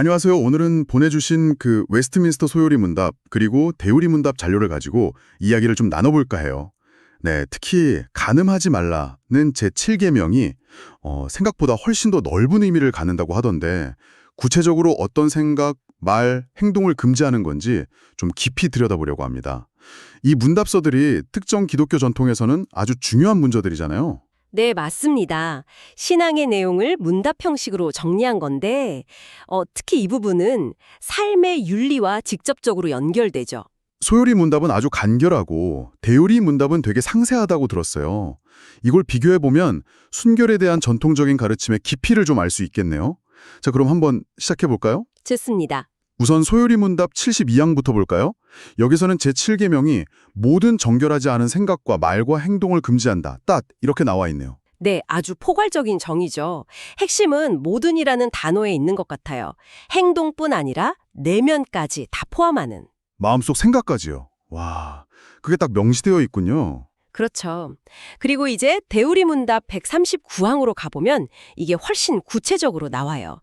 안녕하세요. 오늘은 보내주신 그 웨스트민스터 소요리 문답 그리고 대우리 문답 자료를 가지고 이야기를 좀 나눠볼까 해요. 네, 특히 간음하지 말라는 제7계명이 생각보다 훨씬 더 넓은 의미를 갖는다고 하던데 구체적으로 어떤 생각, 말, 행동을 금지하는 건지 좀 깊이 들여다보려고 합니다. 이 문답서들이 특정 기독교 전통에서는 아주 중요한 문서들이잖아요. 네, 맞습니다. 신앙의 내용을 문답 형식으로 정리한 건데, 특히 이 부분은 삶의 윤리와 직접적으로 연결되죠. 소요리 문답은 아주 간결하고 대요리 문답은 되게 상세하다고 들었어요. 이걸 비교해보면 순결에 대한 전통적인 가르침의 깊이를 좀 알 수 있겠네요. 자, 그럼 한번 시작해볼까요? 좋습니다. 우선 소요리 문답 72항부터 볼까요? 여기서는 제7계명이 모든 정결하지 않은 생각과 말과 행동을 금지한다. 딱 이렇게 나와 있네요. 네, 아주 포괄적인 정의죠. 핵심은 모든이라는 단어에 있는 것 같아요. 행동뿐 아니라 내면까지 다 포함하는. 마음속 생각까지요. 와, 그게 딱 명시되어 있군요. 그렇죠. 그리고 이제 대우리 문답 139항으로 가보면 이게 훨씬 구체적으로 나와요.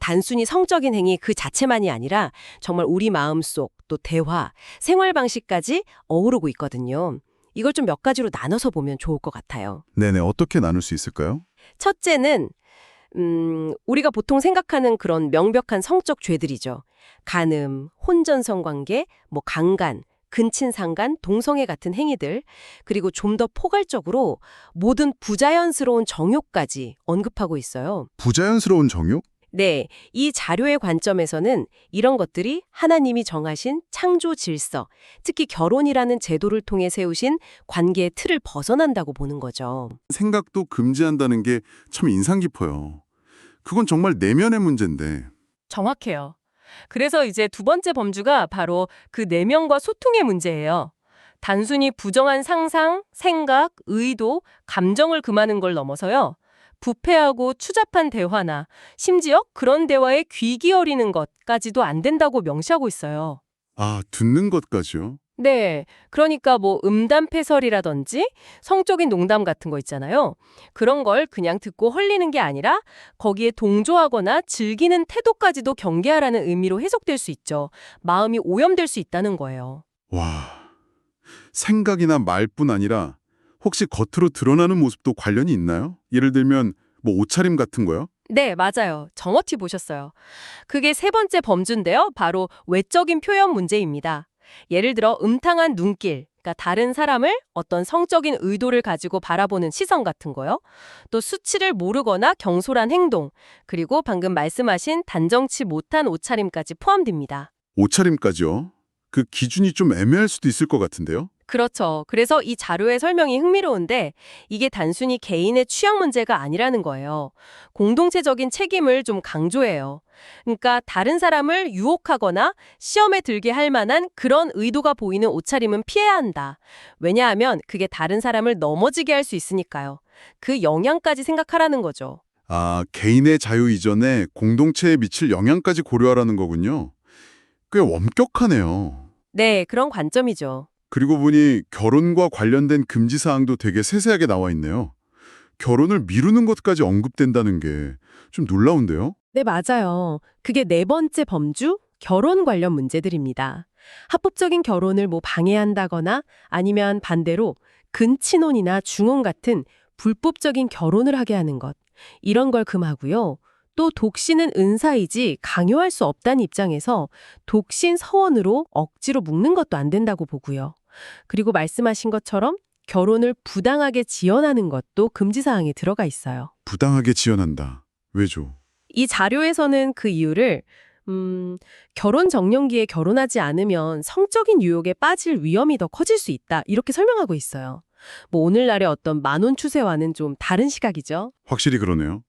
단순히 성적인 행위 그 자체만이 아니라 정말 우리 마음속 또 대화, 생활 방식까지 어우르고 있거든요. 이걸 좀 몇 가지로 나눠서 보면 좋을 것 같아요. 네네, 어떻게 나눌 수 있을까요? 첫째는 우리가 보통 생각하는 그런 명백한 성적 죄들이죠. 간음, 혼전성관계, 강간, 근친상간, 동성애 같은 행위들, 그리고 좀 더 포괄적으로 모든 부자연스러운 정욕까지 언급하고 있어요. 부자연스러운 정욕? 네, 이 자료의 관점에서는 이런 것들이 하나님이 정하신 창조 질서, 특히 결혼이라는 제도를 통해 세우신 관계의 틀을 벗어난다고 보는 거죠. 생각도 금지한다는 게 참 인상 깊어요. 그건 정말 내면의 문제인데. 정확해요. 그래서 이제 두 번째 범주가 바로 그 내면과 소통의 문제예요. 단순히 부정한 상상, 생각, 의도, 감정을 금하는 걸 넘어서요. 부패하고 추잡한 대화나 심지어 그런 대화에 귀 기울이는 것까지도 안 된다고 명시하고 있어요. 아, 듣는 것까지요? 네, 그러니까 음담패설이라든지 성적인 농담 같은 거 있잖아요. 그런 걸 그냥 듣고 헐리는 게 아니라 거기에 동조하거나 즐기는 태도까지도 경계하라는 의미로 해석될 수 있죠. 마음이 오염될 수 있다는 거예요. 와, 생각이나 말뿐 아니라 혹시 겉으로 드러나는 모습도 관련이 있나요? 예를 들면 옷차림 같은 거요? 네, 맞아요. 정확히 보셨어요. 그게 세 번째 범주인데요. 바로 외적인 표현 문제입니다. 예를 들어 음탕한 눈길, 그러니까 다른 사람을 어떤 성적인 의도를 가지고 바라보는 시선 같은 거요. 또 수치를 모르거나 경솔한 행동, 그리고 방금 말씀하신 단정치 못한 옷차림까지 포함됩니다. 옷차림까지요? 그 기준이 좀 애매할 수도 있을 것 같은데요? 그렇죠. 그래서 이 자료의 설명이 흥미로운데 이게 단순히 개인의 취향 문제가 아니라는 거예요. 공동체적인 책임을 좀 강조해요. 그러니까 다른 사람을 유혹하거나 시험에 들게 할 만한 그런 의도가 보이는 옷차림은 피해야 한다. 왜냐하면 그게 다른 사람을 넘어지게 할 수 있으니까요. 그 영향까지 생각하라는 거죠. 아, 개인의 자유 이전에 공동체에 미칠 영향까지 고려하라는 거군요. 꽤 엄격하네요. 네, 그런 관점이죠. 그리고 보니 결혼과 관련된 금지 사항도 되게 세세하게 나와 있네요. 결혼을 미루는 것까지 언급된다는 게 좀 놀라운데요? 네, 맞아요. 그게 네 번째 범주, 결혼 관련 문제들입니다. 합법적인 결혼을 방해한다거나 아니면 반대로 근친혼이나 중혼 같은 불법적인 결혼을 하게 하는 것. 이런 걸 금하고요. 또 독신은 은사이지 강요할 수 없다는 입장에서 독신 서원으로 억지로 묶는 것도 안 된다고 보고요. 그리고 말씀하신 것처럼 결혼을 부당하게 지연하는 것도 금지사항에 들어가 있어요. 부당하게 지연한다. 왜죠? 이 자료에서는 그 이유를 결혼 정년기에 결혼하지 않으면 성적인 유혹에 빠질 위험이 더 커질 수 있다. 이렇게 설명하고 있어요. 오늘날의 어떤 만원 추세와는 좀 다른 시각이죠. 확실히 그러네요.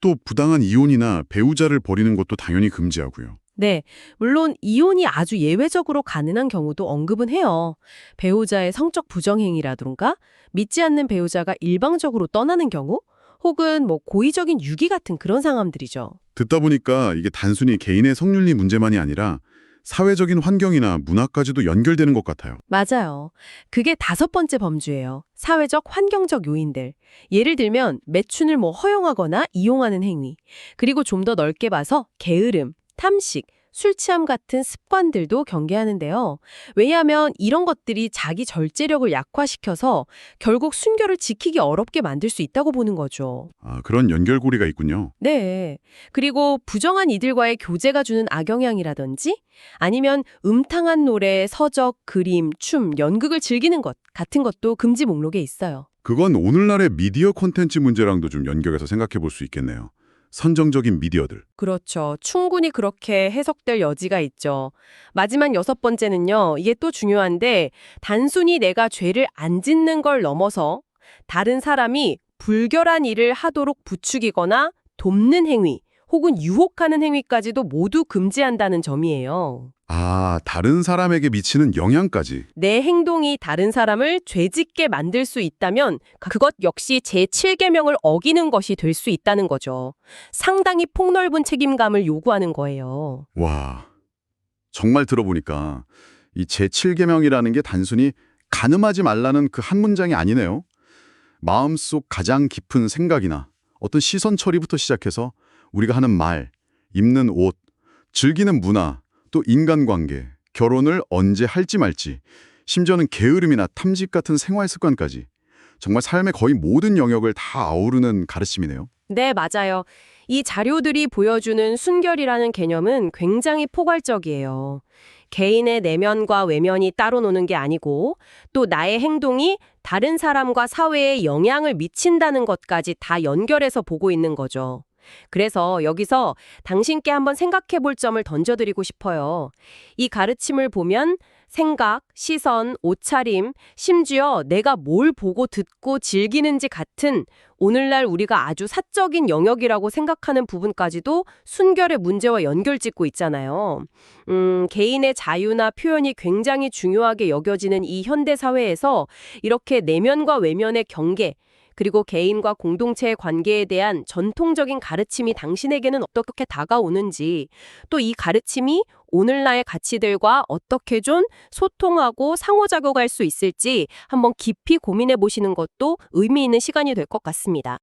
또 부당한 이혼이나 배우자를 버리는 것도 당연히 금지하고요. 네, 물론 이혼이 아주 예외적으로 가능한 경우도 언급은 해요. 배우자의 성적 부정행위라든가 믿지 않는 배우자가 일방적으로 떠나는 경우 혹은 고의적인 유기 같은 그런 상황들이죠. 듣다 보니까 이게 단순히 개인의 성윤리 문제만이 아니라 사회적인 환경이나 문화까지도 연결되는 것 같아요. 맞아요. 그게 다섯 번째 범주예요. 사회적 환경적 요인들. 예를 들면 매춘을 허용하거나 이용하는 행위. 그리고 좀 더 넓게 봐서 게으름, 탐식, 술 취함 같은 습관들도 경계하는데요. 왜냐하면 이런 것들이 자기 절제력을 약화시켜서 결국 순결을 지키기 어렵게 만들 수 있다고 보는 거죠. 아, 그런 연결고리가 있군요. 네. 그리고 부정한 이들과의 교제가 주는 악영향이라든지 아니면 음탕한 노래, 서적, 그림, 춤, 연극을 즐기는 것 같은 것도 금지 목록에 있어요. 그건 오늘날의 미디어 콘텐츠 문제랑도 좀 연결해서 생각해 볼 수 있겠네요. 선정적인 미디어들. 그렇죠. 충분히 그렇게 해석될 여지가 있죠. 마지막 6번째는요. 이게 또 중요한데 단순히 내가 죄를 안 짓는 걸 넘어서 다른 사람이 불결한 일을 하도록 부추기거나 돕는 행위 혹은 유혹하는 행위까지도 모두 금지한다는 점이에요. 아, 다른 사람에게 미치는 영향까지. 내 행동이 다른 사람을 죄짓게 만들 수 있다면 그것 역시 제7계명을 어기는 것이 될 수 있다는 거죠. 상당히 폭넓은 책임감을 요구하는 거예요. 와, 정말 들어보니까 이 제7계명이라는 게 단순히 간음하지 말라는 그 한 문장이 아니네요. 마음속 가장 깊은 생각이나 어떤 시선 처리부터 시작해서 우리가 하는 말, 입는 옷, 즐기는 문화, 또 인간관계, 결혼을 언제 할지 말지, 심지어는 게으름이나 탐직 같은 생활 습관까지 정말 삶의 거의 모든 영역을 다 아우르는 가르침이네요. 네, 맞아요. 이 자료들이 보여주는 순결이라는 개념은 굉장히 포괄적이에요. 개인의 내면과 외면이 따로 노는 게 아니고 또 나의 행동이 다른 사람과 사회에 영향을 미친다는 것까지 다 연결해서 보고 있는 거죠. 그래서 여기서 당신께 한번 생각해 볼 점을 던져드리고 싶어요. 이 가르침을 보면 생각, 시선, 옷차림, 심지어 내가 뭘 보고 듣고 즐기는지 같은 오늘날 우리가 아주 사적인 영역이라고 생각하는 부분까지도 순결의 문제와 연결짓고 있잖아요. 개인의 자유나 표현이 굉장히 중요하게 여겨지는 이 현대 사회에서 이렇게 내면과 외면의 경계, 그리고 개인과 공동체의 관계에 대한 전통적인 가르침이 당신에게는 어떻게 다가오는지, 또 이 가르침이 오늘날의 가치들과 어떻게 좀 소통하고 상호작용할 수 있을지 한번 깊이 고민해 보시는 것도 의미 있는 시간이 될 것 같습니다.